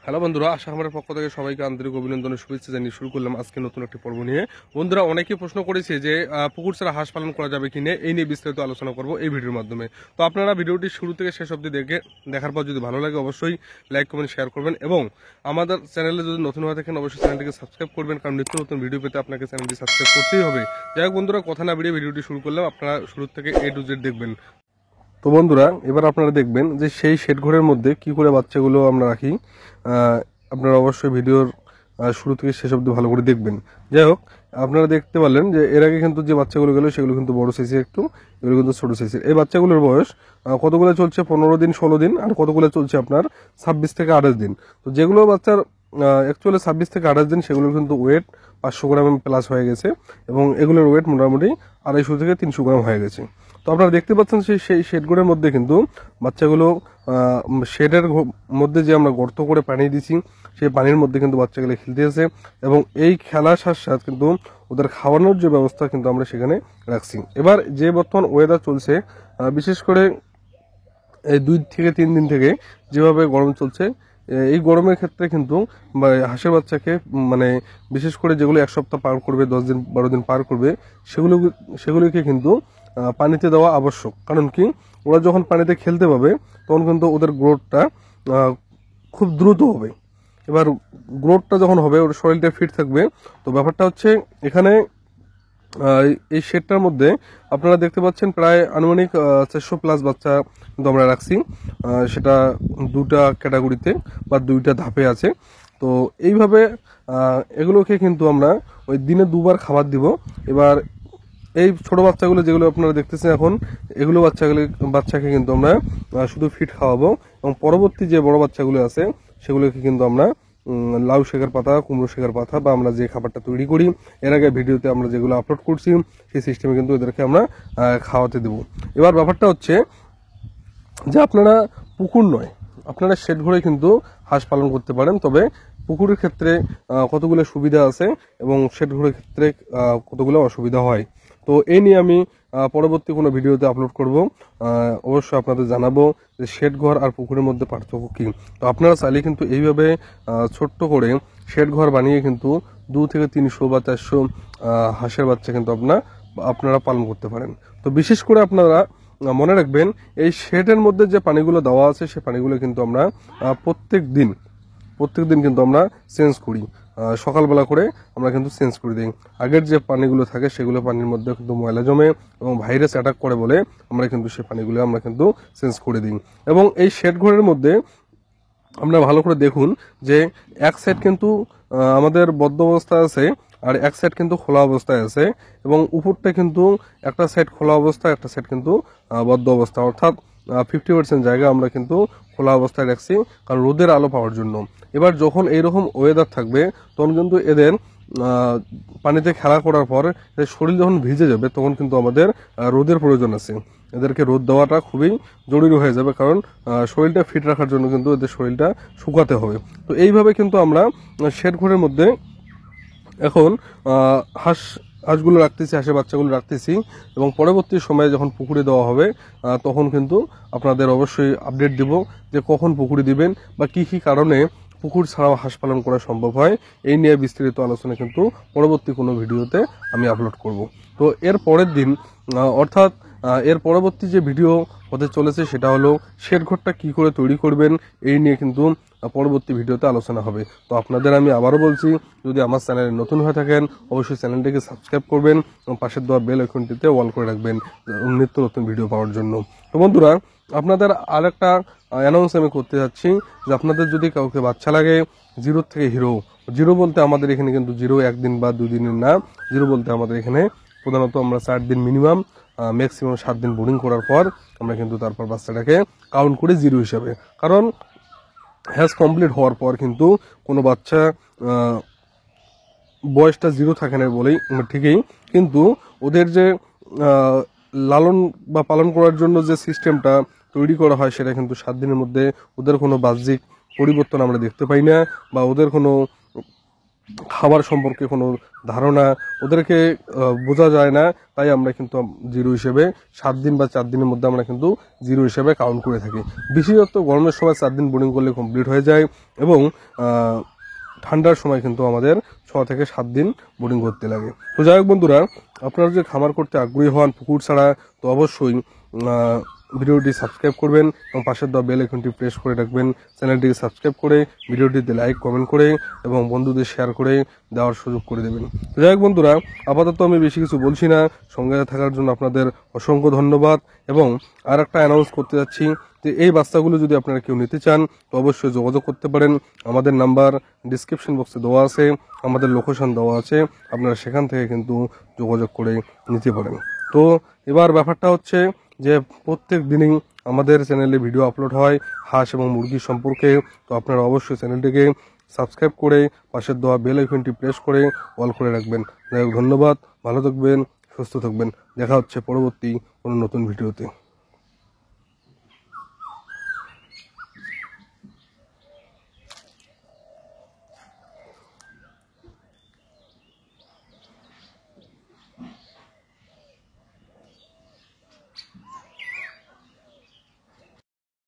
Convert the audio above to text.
Hello বন্ধুরা, আশা আমার পক্ষ থেকে সবাইকে আন্তরিক অভিনন্দনের শুভেচ্ছা জানিয়ে শুরু করলাম আজকে নতুন একটি পর্ব নিয়ে। বন্ধুরা, অনেকেই প্রশ্ন করেছে যে পুকুর ছাড়া হাঁস পালন করা যাবে কিনা, এই নিয়ে বিস্তারিত আলোচনা করব এই ভিডিওর মাধ্যমে। তো আপনারা ভিডিওটি শুরু থেকে শেষ অবধি দেখার পর যদি ভালো লাগে অবশ্যই লাইক কমেন্ট শেয়ার করবেন, এবং আমাদের চ্যানেলে যদি নতুন হয়ে থাকেন অবশ্যই চ্যানেলটিকে সাবস্ক্রাইব করবেন, কারণ নিত্য নতুন ভিডিও পেতে আপনাকে চ্যানেলটি সাবস্ক্রাইব করতেই হবে। যাই হোক বন্ধুরা, কথা না বেরিয়ে ভিডিওটি শুরু করলাম, আপনারা শুরু থেকে A to Z দেখবেন। তো বন্ধুরা, এবার আপনারা দেখবেন যে সেই শেড ঘরের মধ্যে কি করে বাচ্চাগুলো আমরা রাখি। আপনারা অবশ্যই ভিডিওর শুরু থেকে শেষ অবধি ভালো করে দেখবেন। যাই হোক, আপনারা দেখতে পারলেন যে এর আগে কিন্তু যে বাচ্চাগুলো গেলো সেগুলো কিন্তু বড় সাইজের, একটু এগুলো কিন্তু ছোট সাইজের। এই বাচ্চাগুলোর বয়স কতগুলো চলছে 15 দিন 16 দিন, আর কতগুলো চলছে আপনার 26 থেকে 28 দিন। তো যেগুলো বাচ্চার অ্যাকচুয়ালি 26 থেকে 28 দিন, সেগুলোর কিন্তু ওয়েট 500 গ্রাম প্লাস হয়ে গেছে, এবং এগুলোর ওয়েট মোটামুটি 250 থেকে 300 গ্রাম হয়ে গেছে। তো আপনারা দেখতে পাচ্ছেন সেই শেডগুলোর মধ্যে কিন্তু বাচ্চাগুলো শেডের মধ্যে যে আমরা গর্ত করে পানি দিছি, সেই পানির মধ্যে কিন্তু বাচ্চাগুলো খেলতে আছে, এবং এই খেলার সাথে সাথে কিন্তু ওদের খাওয়ানোর যে ব্যবস্থা কিন্তু আমরা সেখানে রাখছি। এবার যে বর্তমান ওয়েদার চলছে, বিশেষ করে এই 2 থেকে 3 দিন থেকে যেভাবে গরম চলছে, এই গরমের ক্ষেত্রে কিন্তু হাঁসের বাচ্চাকে মানে বিশেষ করে যেগুলো 1 সপ্তাহ পার করবে, 10 দিন 12 দিন পার করবে, সেগুলিকে কিন্তু পানিতে দেওয়া আবশ্যক। কারণ কি, ওরা যখন পানিতে খেলতে পাবে তখন কিন্তু ওদের গ্রোথটা খুব দ্রুত হবে। এবার গ্রোথটা যখন হবে, ওর শরীরটা ফিট থাকবে। তো ব্যাপারটা হচ্ছে এখানে এই শেডটার মধ্যে আপনারা দেখতে পাচ্ছেন প্রায় আনুমানিক 400 প্লাস বাচ্চা কিন্তু আমরা রাখছি। সেটা 2টা ক্যাটাগরিতে বা 2টা ধাপে আছে। তো এইভাবে এগুলোকে কিন্তু আমরা ওই দিনে 2বার খাবার দিব। এবার এই ছোট বাচ্চাগুলো যেগুলো আপনারা দেখতেছেন এখন, এগুলো বাচ্চাকে কিন্তু আমরা শুধু ফিট খাওয়াবো, এবং পরবর্তী যে বড় বাচ্চাগুলো আছে সেগুলোকে কিন্তু আমরা লাউ শেখার পাতা, কুমড়ো শেখার পাতা, বা আমরা যে খাবারটা তৈরি করি এর আগে ভিডিওতে আমরা যেগুলো আপলোড করছি সেই সিস্টেমে কিন্তু এদেরকে আমরা খাওয়াতে দেবো। এবার ব্যাপারটা হচ্ছে যে আপনারা পুকুর নয়, আপনারা শেড ঘরে কিন্তু হাঁস পালন করতে পারেন। তবে পুকুরের ক্ষেত্রে কতগুলো সুবিধা আছে, এবং শেড ঘরের ক্ষেত্রে কতগুলো অসুবিধা হয়। তো এই নিয়ে আমি পরবর্তী কোনো ভিডিওতে আপলোড করব। অবশ্যই আপনাদের জানাবো যে শেড ঘর আর পুকুরের মধ্যে পার্থক্য কী। তো আপনারা চাইলে কিন্তু এইভাবে ছোট্ট করে শেড ঘর বানিয়ে কিন্তু 2 থেকে 300 বা 400 হাঁসের বাচ্চা কিন্তু আপনারা পালন করতে পারেন। তো বিশেষ করে আপনারা মনে রাখবেন, এই শেডের মধ্যে যে পানিগুলো দেওয়া আছে সেই পানিগুলো কিন্তু আমরা প্রত্যেক দিন কিন্তু আমরা চেঞ্জ করি। সকালবেলা করে আমরা কিন্তু চেঞ্জ করে দিই। আগের যে পানিগুলো থাকে সেগুলো পানির মধ্যে কিন্তু ময়লা জমে এবং ভাইরাস অ্যাটাক করে বলে আমরা কিন্তু সেই পানিগুলো আমরা কিন্তু চেঞ্জ করে দিই। এবং এই শেড ঘরের মধ্যে আমরা ভালো করে দেখুন যে এক সাইড কিন্তু আমাদের বদ্ধ অবস্থায় আছে, আর এক সাইড কিন্তু খোলা অবস্থায় আছে, এবং উপরটা কিন্তু একটা সাইড খোলা অবস্থা, একটা সাইড কিন্তু বদ্ধ অবস্থা, অর্থাৎ 50% জায়গা আমরা কিন্তু খোলা অবস্থায় রাখছি, কারণ রোদের আলো পাওয়ার জন্য। এবার যখন এইরকম ওয়েদার থাকবে তখন কিন্তু এদের পানিতে খেলা করার পর শরীর যখন ভিজে যাবে তখন কিন্তু আমাদের রোদের প্রয়োজন আছে। এদেরকে রোদ দেওয়াটা খুবই জরুরি হয়ে যাবে, কারণ শরীরটা ফিট রাখার জন্য কিন্তু এদের শরীরটা শুকাতে হবে। তো এইভাবে কিন্তু আমরা শেড ঘরের মধ্যে এখন হাঁসগুলো রাখতেছি, হাঁসের বাচ্চাগুলো রাখতেছি, এবং পরবর্তী সময়ে যখন পুকুরে দেওয়া হবে তখন কিন্তু আপনাদের অবশ্যই আপডেট দিব যে কখন পুকুরে দিবেন বা কি কি কারণে পুকুর ছাড়াও হাঁস পালন করা সম্ভব হয়। এই নিয়ে বিস্তারিত আলোচনা কিন্তু পরবর্তী কোনো ভিডিওতে আমি আপলোড করব। তো এর পরের দিন অর্থাৎ এর পরবর্তী যে ভিডিও হতে চলেছে সেটা হলো শেড ঘরটা কী করে তৈরি করবেন, এই নিয়ে কিন্তু পরবর্তী ভিডিওতে আলোচনা হবে। তো আপনাদের আমি আবারও বলছি, যদি আমার চ্যানেলে নতুন হয়ে থাকেন অবশ্যই চ্যানেলটিকে সাবস্ক্রাইব করবেন, এবং পাশের দেওয়া বেল আইকনটিতে অল করে রাখবেন নিত্য নতুন ভিডিও পাওয়ার জন্য। তো বন্ধুরা, আপনাদের আরেকটা অ্যানাউন্স আমি করতে যাচ্ছি যে আপনাদের যদি কাউকে বাচ্চা লাগে, 0 থেকে হিরো, জিরো বলতে আমাদের এখানে কিন্তু 0 1 দিন বা 2 দিনের না, জিরো বলতে আমাদের এখানে প্রধানত আমরা 4 দিন মিনিমাম, ম্যাক্সিমাম 7 দিন বোর্ডিং করার পর আমরা কিন্তু তারপর বাচ্চাটাকে কাউন্ট করি 0 হিসাবে। কারণ হ্যাজ কমপ্লিট হওয়ার পর কিন্তু কোনো বাচ্চা বয়সটা 0 থাকে না বলেই ঠিকই, কিন্তু ওদের যে লালন বা পালন করার জন্য যে সিস্টেমটা তৈরি করা হয় সেটা কিন্তু 7 দিনের মধ্যে ওদের কোনো বাহ্যিক পরিবর্তন আমরা দেখতে পাই না, বা ওদের কোনো খাবার সম্পর্কে কোনো ধারণা ওদেরকে বোঝা যায় না, তাই আমরা কিন্তু জিরো হিসেবে 7 দিন বা 4 দিনের মধ্যে আমরা কিন্তু জিরো হিসেবে কাউন্ট করে থাকি। বিশেষত গরমের সময় 4 দিন বোর্ডিং করলে কমপ্লিট হয়ে যায় এবং ঠান্ডার সময় কিন্তু আমাদের 6 থেকে 7 দিন বোর্ডিং করতে লাগে। তো যাই হোক বন্ধুরা, আপনারা যদি খামার করতে আগ্রহী হন পুকুর ছাড়া, তো অবশ্যই ভিডিওটি সাবস্ক্রাইব করবেন এবং পাশের দেওয়া বেল আইকনটি প্রেস করে রাখবেন। চ্যানেলটিকে সাবস্ক্রাইব করে ভিডিওটিতে লাইক কমেন্ট করে এবং বন্ধুদের শেয়ার করে দেওয়ার সুযোগ করে দেবেন। তো যাই হোক বন্ধুরা, আপাতত আমি বেশি কিছু বলছি না, সঙ্গে থাকার জন্য আপনাদের অসংখ্য ধন্যবাদ। এবং আর একটা অ্যানাউন্স করতে যাচ্ছি যে এই বাচ্চাগুলো যদি আপনারা কেউ নিতে চান তো অবশ্যই যোগাযোগ করতে পারেন। আমাদের নাম্বার ডিসক্রিপশন বক্সে দেওয়া আছে, আমাদের লোকেশন দেওয়া আছে, আপনারা সেখান থেকে কিন্তু যোগাযোগ করে নিতে পারেন। তো এবার ব্যাপারটা হচ্ছে যে প্রত্যেক দিনই আমাদের চ্যানেলে ভিডিও আপলোড হয় হাঁস এবং মুরগির সম্পর্কে। তো আপনারা অবশ্যই চ্যানেলটিকে সাবস্ক্রাইব করে পাশের দেওয়া বেল আইকনটি প্রেস করে অল করে রাখবেন। যাই হোক, ধন্যবাদ, ভালো থাকবেন, সুস্থ থাকবেন, দেখা হচ্ছে পরবর্তী কোনো নতুন ভিডিওতে।